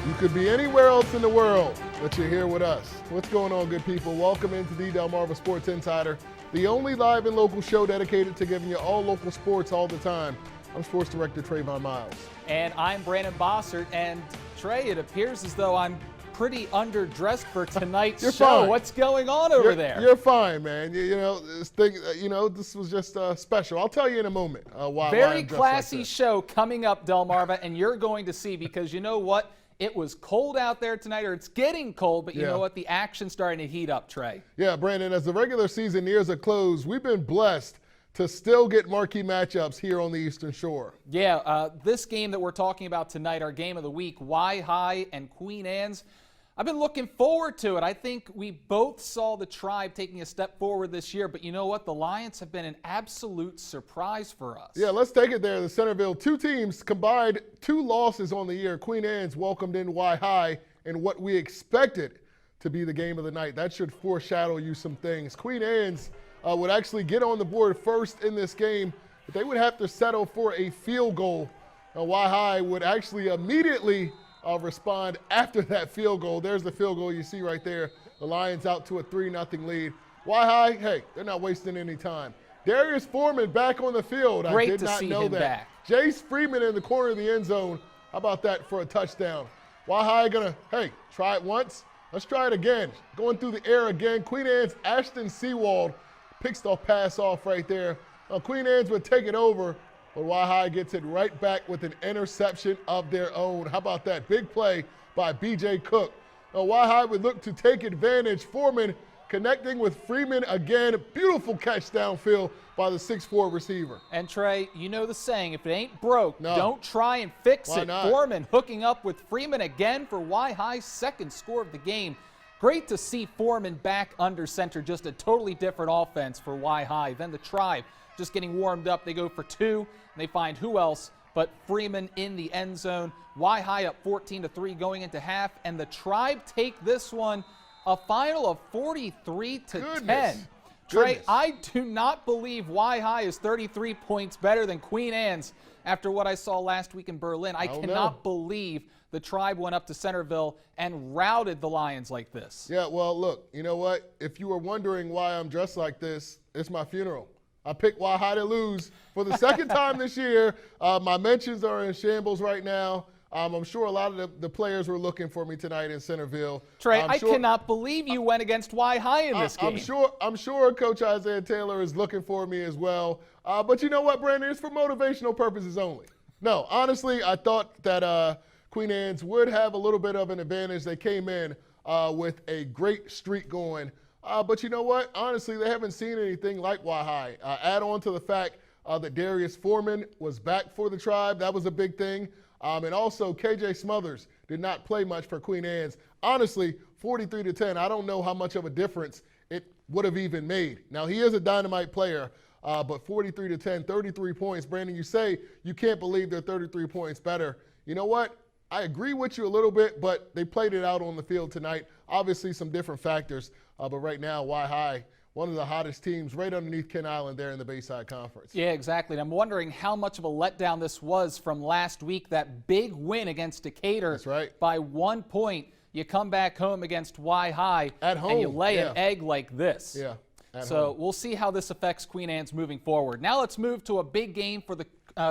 You could be anywhere else in the world, but you're here with us. What's going on, good people? Welcome into the Delmarva Sports Insider, the only live and local show dedicated to giving you all local sports all the time. I'm Sports Director Trayvon Miles. And I'm Brandon Bossert. And Trey, it appears as though I'm pretty underdressed for tonight's You're show. fine. What's going on over there? You're fine, man. This was just special. I'll tell you in a moment why. Very I'm classy like show coming up, Delmarva, and you're going to see, because you know what? It was cold out there tonight, or it's getting cold, but you know what? The action's starting to heat up, Trey. Yeah, Brandon, as the regular season nears a close, we've been blessed to still get marquee matchups here on the Eastern Shore. Yeah, this game that we're talking about tonight, our game of the week, Y-High and Queen Anne's, I've been looking forward to it. I think we both saw the Tribe taking a step forward this year, but you know what? The Lions have been an absolute surprise for us. Yeah, let's take it there. The Centerville, two teams combined 2 losses on the year. Queen Anne's welcomed in Y-High in what we expected to be the game of the night. That should foreshadow you some things. Queen Anne's would actually get on the board first in this game, but they would have to settle for a field goal. Y-High would actually immediately respond after that field goal. There's the field goal you see right there. The Lions out to a 3-0 lead. Y-High, hey, they're not wasting any time. Darius Foreman back on the field. Great I did to not see know him that. back. Jace Freeman in the corner of the end zone. How about that for a touchdown? Y-High gonna, hey, try it once. Let's try it again. Going through the air again. Queen Anne's Ashton Seawald picks the pass off right there. Queen Anne's would take it over, but Y-High gets it right back with an interception of their own. How about that? Big play by B.J. Cook. Y-High would look to take advantage. Foreman connecting with Freeman again. Beautiful catch downfield by the 6'4 receiver. And Trey, you know the saying, if it ain't broke, don't try and fix Why it. not? Foreman hooking up with Freeman again for Y-High's second score of the game. Great to see Foreman back under center. Just a totally different offense for Y-High. Then the Tribe just getting warmed up. They go for 2, and they find who else but Freeman in the end zone. Y-High up 14-3 going into half, and the Tribe take this one a final of 43-10. Trey, I do not believe Y-High is 33 points better than Queen Anne's after what I saw last week in Berlin. I cannot believe the Tribe went up to Centerville and routed the Lions like this. Yeah, well, look, you know what? If you were wondering why I'm dressed like this, it's my funeral. I picked Y-High to lose for the second time this year. My mentions are in shambles right now. I'm sure a lot of the players were looking for me tonight in Centerville. Trey, I cannot believe you went against Y-High in this game. I'm sure Coach Isaiah Taylor is looking for me as well. But you know what, Brandon? It's for motivational purposes only. No, honestly, I thought that Queen Anne's would have a little bit of an advantage. They came in with a great streak going. But you know what? Honestly, they haven't seen anything like Y-High. Add on to the fact that Darius Foreman was back for the Tribe. That was a big thing. And also, KJ Smothers did not play much for Queen Anne's. Honestly, 43-10, I don't know how much of a difference it would have even made. Now, he is a dynamite player, but 43-10, 33 points. Brandon, you say you can't believe they're 33 points better. You know what? I agree with you a little bit, but they played it out on the field tonight. Obviously, some different factors. But right now, Y-High, one of the hottest teams right underneath Kent Island there in the Bayside Conference. Yeah, exactly. And I'm wondering how much of a letdown this was from last week, that big win against Decatur. That's right. By 1 point. You come back home against Y-High at home, and you lay an egg like this. Yeah. So we'll see how this affects Queen Anne's moving forward. Now let's move to a big game for the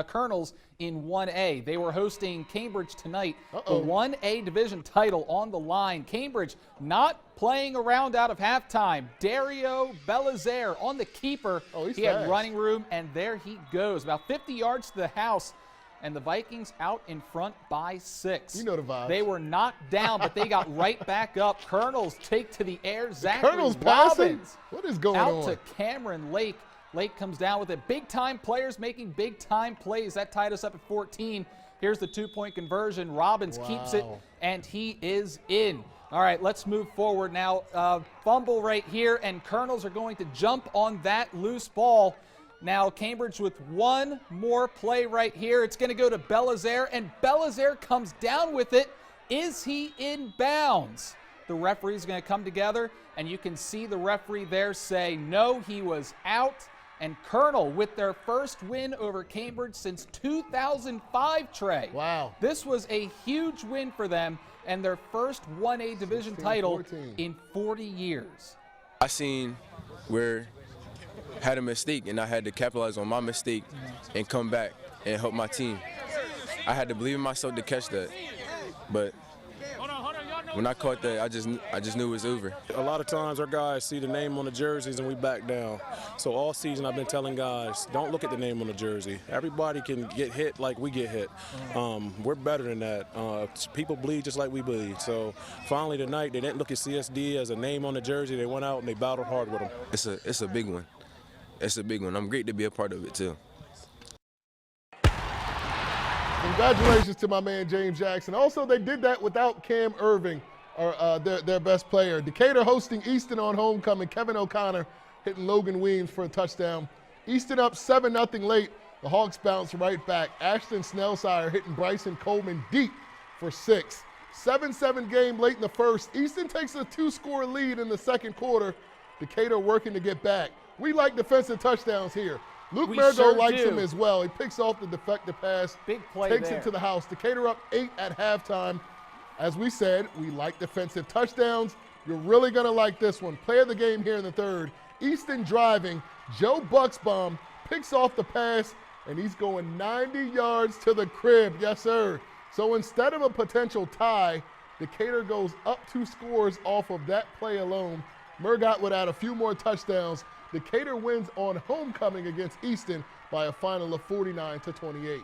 Colonels in 1A. They were hosting Cambridge tonight. The 1A division title on the line. Cambridge not playing around out of halftime. Dario Belizaire on the keeper. He's he fast. had running room, and there he goes. About 50 yards to the house. And the Vikings out in front by 6. You know the vibes. They were knocked down, but they got right back up. Colonels take to the air. Colonels passing? What is going on? Out to Cameron Lake. Lake comes down with it. Big-time players making big-time plays. That tied us up at 14. Here's the 2-point conversion. Robbins keeps it, and he is in. All right, let's move forward now. Fumble right here, and Colonels are going to jump on that loose ball. Now Cambridge with one more play right here. It's going to go to Belizaire, and Belizaire comes down with it. Is he in bounds? The referee's going to come together, and you can see the referee there say, no, he was out. And Colonel with their first win over Cambridge since 2005, Trey. Wow. This was a huge win for them and their first 1A division title 16-14. in 40 years. I seen where had a mistake, and I had to capitalize on my mistake and come back and help my team. I had to believe in myself to catch that, but when I caught that, I just knew it was over. A lot of times our guys see the name on the jerseys and we back down. So all season I've been telling guys, don't look at the name on the jersey. Everybody can get hit like we get hit. We're better than that. People bleed just like we bleed. So finally tonight, they didn't look at CSD as a name on the jersey. They went out and they battled hard with them. It's a big one. It's a big one. I'm great to be a part of it too. Congratulations to my man James Jackson. Also, they did that without Cam Irving, their best player. Decatur hosting Easton on homecoming. Kevin O'Connor hitting Logan Weems for a touchdown. Easton up 7-0 late. The Hawks bounce right back. Ashton Snellsire hitting Bryson Coleman deep for 6. 7-7 game late in the first. Easton takes a 2-score lead in the second quarter. Decatur working to get back. We like defensive touchdowns here. Luke Mergo sure likes do. him as well. He picks off the defective pass. Big play Takes there. it to the house. Decatur up 8 at halftime. As we said, we like defensive touchdowns. You're really going to like this one. Play of the game here in the third. Easton driving. Joe Bucksbaum picks off the pass, and he's going 90 yards to the crib. Yes, sir. So instead of a potential tie, Decatur goes up 2 scores off of that play alone. Murgott would add a few more touchdowns. Decatur wins on homecoming against Easton by a final of 49-28.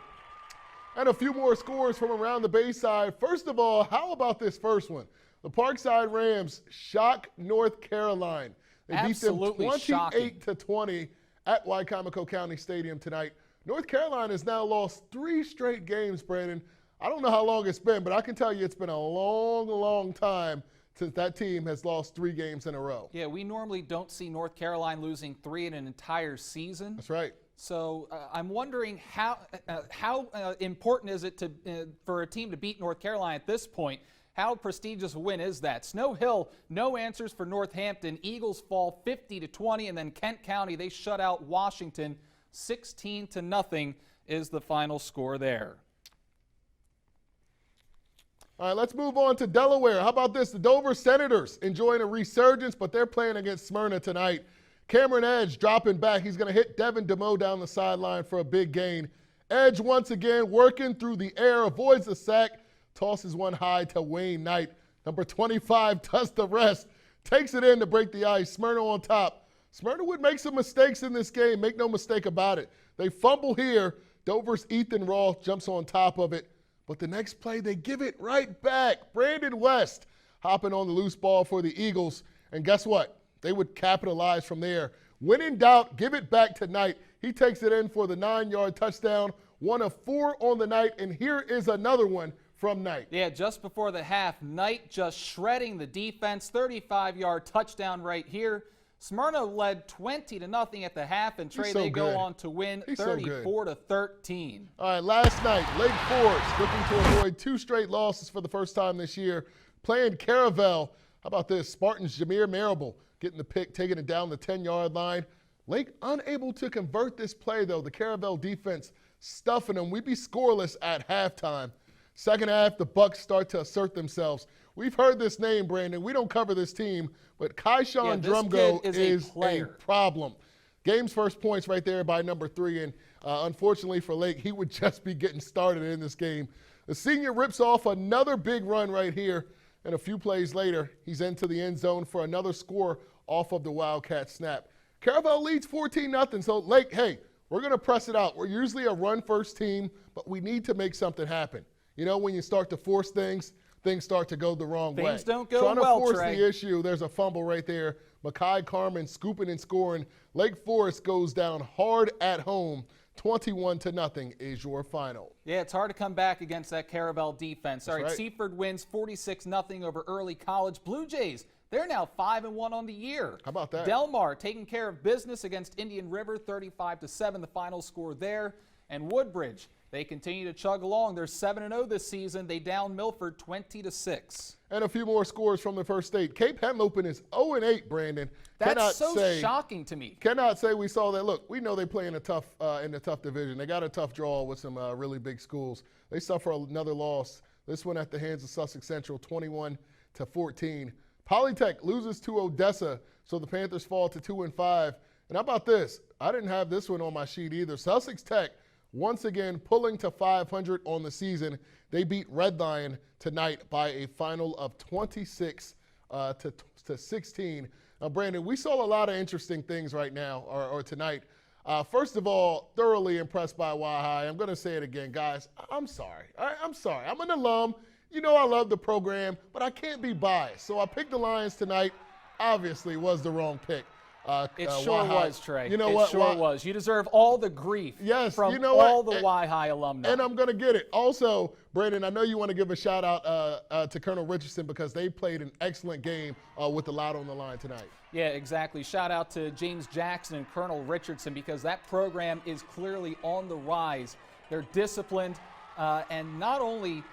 And a few more scores from around the Bayside. First of all, how about this first one? The Parkside Rams shock North Carolina. They Absolutely beat them 28-20 shocking. at Wicomico County Stadium tonight. North Carolina has now lost 3 straight games, Brandon. I don't know how long it's been, but I can tell you it's been a long, long time since that team has lost 3 games in a row. Yeah, we normally don't see North Carolina losing 3 in an entire season. That's right. So I'm wondering how important is it to for a team to beat North Carolina at this point? How prestigious a win is that? Snow Hill, no answers for Northampton. Eagles fall 50-20, and then Kent County, they shut out Washington 16-0 is the final score there. All right, let's move on to Delaware. How about this? The Dover Senators enjoying a resurgence, but they're playing against Smyrna tonight. Cameron Edge dropping back. He's going to hit Devin DeMoe down the sideline for a big gain. Edge once again working through the air, avoids the sack, tosses one high to Wayne Knight. Number 25 does the rest, takes it in to break the ice. Smyrna on top. Smyrna would make some mistakes in this game, make no mistake about it. They fumble here. Dover's Ethan Roth jumps on top of it. But the next play, they give it right back. Brandon West hopping on the loose ball for the Eagles. And guess what? They would capitalize from there. When in doubt, give it back to Knight. He takes it in for the 9-yard touchdown. 1 of 4 on the night. And here is another one from Knight. Yeah, just before the half, Knight just shredding the defense. 35-yard touchdown right here. Smyrna led 20-0 at the half, and Trey, they go on to win 34-13. All right, last night, Lake Forest looking to avoid 2 straight losses for the first time this year. Playing Caravel. How about this? Spartans Jameer Marable getting the pick, taking it down the 10-yard line. Lake unable to convert this play, though. The Caravel defense stuffing them. We'd be scoreless at halftime. Second half, the Bucks start to assert themselves. We've heard this name, Brandon. We don't cover this team, but Kaishawn Drumgo is a problem. Game's first points right there by number 3, and unfortunately for Lake, he would just be getting started in this game. The senior rips off another big run right here, and a few plays later, he's into the end zone for another score off of the Wildcat snap. Caravel leads 14-0, so Lake, hey, we're going to press it out. We're usually a run-first team, but we need to make something happen. You know, when you start to force things, things start to go the wrong way. Things don't go Trying to well, force Trey. the issue, there's a fumble right there. Makai Carmen scooping and scoring. Lake Forest goes down hard at home. 21-0 is your final. Yeah, it's hard to come back against that Caravel defense. All right, right. Seaford wins 46-0 over Early College. Blue Jays, they're now 5-1 on the year. How about that? Delmar taking care of business against Indian River, 35-7, the final score there. And Woodbridge, they continue to chug along. They're 7-0 this season. They down Milford 20-6. and a few more scores from the first state. Cape Henlopen is 0-8, Brandon. That's so shocking to me. Cannot say we saw that. Look, we know they play in a tough division. They got a tough draw with some really big schools. They suffer another loss. This one at the hands of Sussex Central, 21-14. Polytech loses to Odessa, so the Panthers fall to 2-5. And how about this? I didn't have this one on my sheet either. Sussex Tech once again pulling to 500 on the season. They beat Red Lion tonight by a final of 26 to 16. Now, Brandon, we saw a lot of interesting things right now, or tonight. First of all, thoroughly impressed by Y-High. I'm going to say it again, guys. I'm sorry. I'm sorry. I'm an alum. You know I love the program, but I can't be biased. So I picked the Lions tonight. Obviously, was the wrong pick. It sure was, Trey. You know it what? sure was. You deserve all the grief from all the Y-High alumni. And I'm going to get it. Also, Brandon, I know you want to give a shout-out to Colonel Richardson because they played an excellent game with the Loud on the Line tonight. Yeah, exactly. Shout out to James Jackson and Colonel Richardson because that program is clearly on the rise. They're disciplined, and not only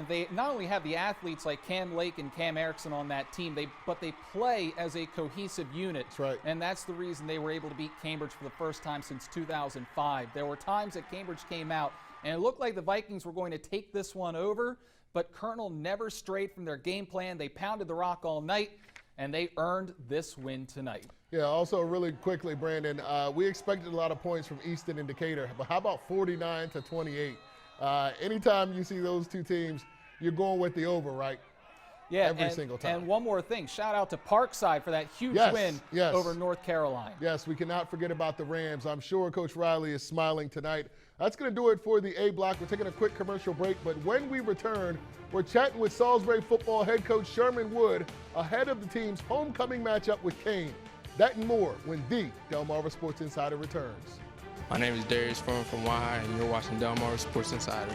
they not only have the athletes like Cam Lake and Cam Erickson on that team, but they play as a cohesive unit. That's right. And that's the reason they were able to beat Cambridge for the first time since 2005. There were times that Cambridge came out, and it looked like the Vikings were going to take this one over, but Colonel never strayed from their game plan. They pounded the rock all night, and they earned this win tonight. Yeah, also really quickly, Brandon, we expected a lot of points from Easton and Decatur, but how about 49-28? Anytime you see those two teams, you're going with the over, right? Yeah, every single time. And one more thing, shout out to Parkside for that huge win over North Carolina. Yes, we cannot forget about the Rams. I'm sure Coach Riley is smiling tonight. That's going to do it for the A block. We're taking a quick commercial break, but when we return, we're chatting with Salisbury football head coach Sherman Wood ahead of the team's homecoming matchup with Kane. That and more when the Delmarva Sports Insider returns. My name is Darius from Y-High, and you're watching Delmarva Sports Insider.